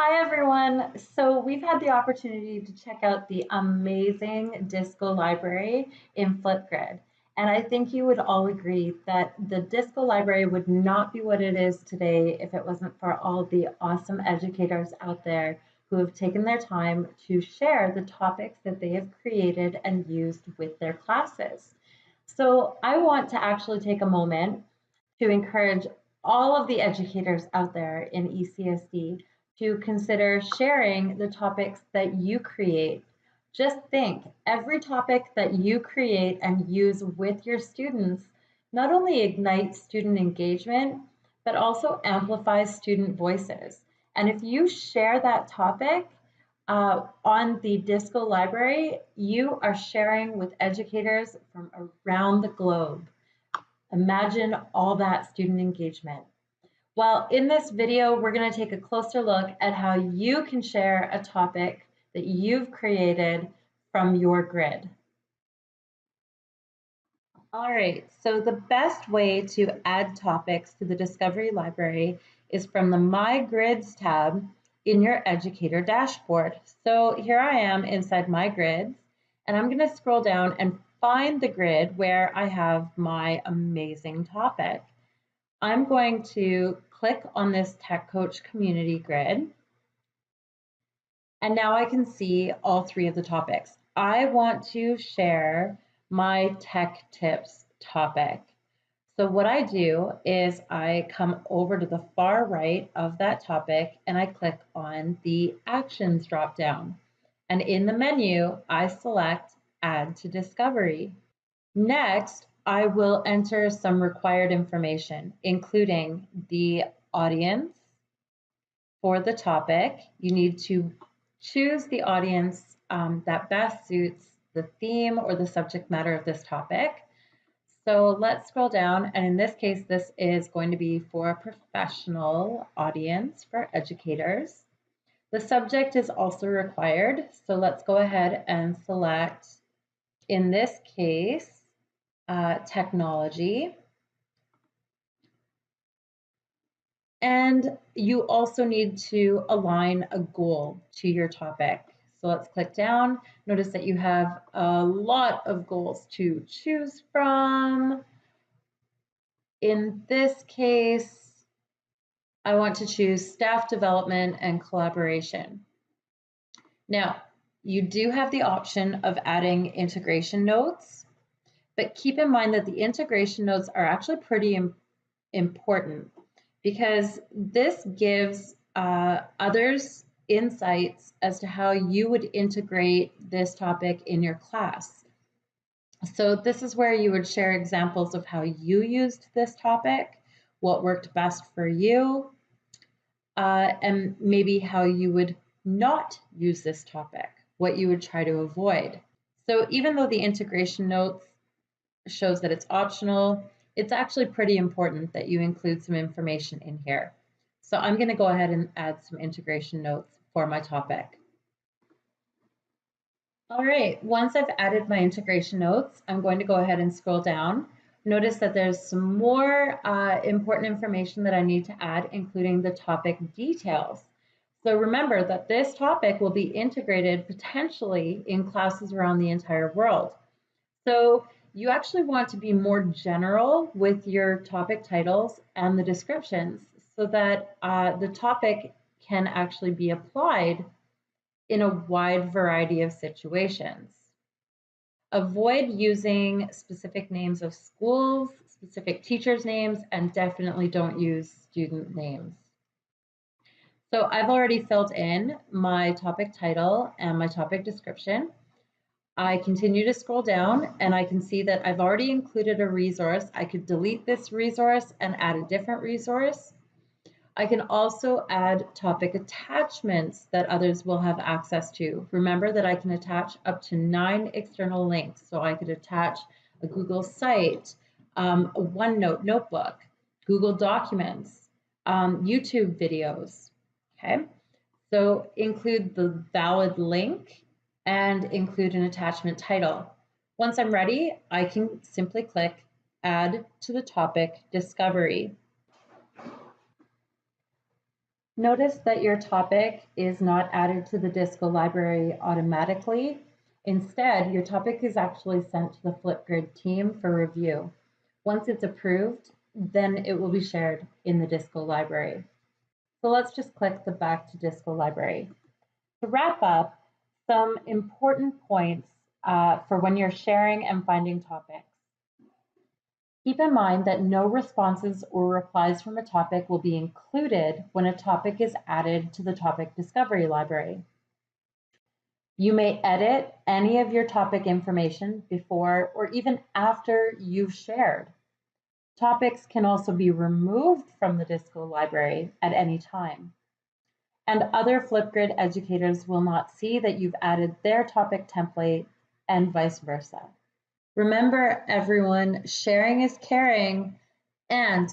Hi everyone. So we've had the opportunity to check out the amazing Disco library in FlipGrid. And I think you would all agree that the Disco library would not be what it is today if it wasn't for all the awesome educators out there who have taken their time to share the topics that they have created and used with their classes. So I want to actually take a moment to encourage all of the educators out there in ECSD to consider sharing the topics that you create. Just think, every topic that you create and use with your students not only ignites student engagement, but also amplifies student voices. And if you share that topic on the Disco library, you are sharing with educators from around the globe. Imagine all that student engagement. Well, in this video, we're going to take a closer look at how you can share a topic that you've created from your grid. All right, so the best way to add topics to the Discovery Library is from the My Grids tab in your educator dashboard. So here I am inside My Grids, and I'm going to scroll down and find the grid where I have my amazing topic. I'm going to click on this Tech Coach Community grid, and now I can see all three of the topics. I want to share my tech tips topic. So what I do is I come over to the far right of that topic and I click on the Actions drop-down. And in the menu, I select Add to Discovery. Next, I will enter some required information, including the audience for the topic. You need to choose the audience that best suits the theme or the subject matter of this topic. So let's scroll down, and in this case, this is going to be for a professional audience for educators. The subject is also required, so let's go ahead and select, in this case, technology. And you also need to align a goal to your topic. So let's click down. Notice that you have a lot of goals to choose from. In this case, I want to choose staff development and collaboration. Now, you do have the option of adding integration notes, but keep in mind that the integration notes are actually pretty important because this gives others insights as to how you would integrate this topic in your class. So this is where you would share examples of how you used this topic, what worked best for you, and maybe how you would not use this topic, what you would try to avoid. So even though the integration notes shows that it's optional, it's actually pretty important that you include some information in here. So I'm going to go ahead and add some integration notes for my topic. All right, once I've added my integration notes, I'm going to go ahead and scroll down. Notice that there's some more important information that I need to add, including the topic details. So remember that this topic will be integrated potentially in classes around the entire world. So you actually want to be more general with your topic titles and the descriptions so that the topic can actually be applied in a wide variety of situations. Avoid using specific names of schools, specific teachers' names, and definitely don't use student names. So I've already filled in my topic title and my topic description. I continue to scroll down and I can see that I've already included a resource. I could delete this resource and add a different resource. I can also add topic attachments that others will have access to. Remember that I can attach up to 9 external links. So I could attach a Google site, a OneNote notebook, Google Documents, YouTube videos, okay? So include the valid link and include an attachment title. Once I'm ready, I can simply click Add to the Topic Discovery. Notice that your topic is not added to the Disco library automatically. Instead, your topic is actually sent to the FlipGrid team for review. Once it's approved, then it will be shared in the Disco library. So let's just click the Back to Disco library. To wrap up, some important points for when you're sharing and finding topics. Keep in mind that no responses or replies from a topic will be included when a topic is added to the topic discovery library. You may edit any of your topic information before or even after you've shared. Topics can also be removed from the Disco library at any time. And other FlipGrid educators will not see that you've added their topic template and vice versa. Remember, everyone, sharing is caring, and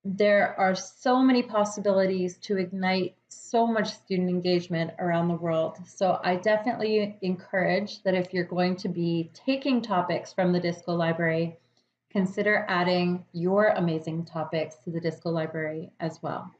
there are so many possibilities to ignite so much student engagement around the world. So I definitely encourage that if you're going to be taking topics from the Disco library, consider adding your amazing topics to the Disco library as well.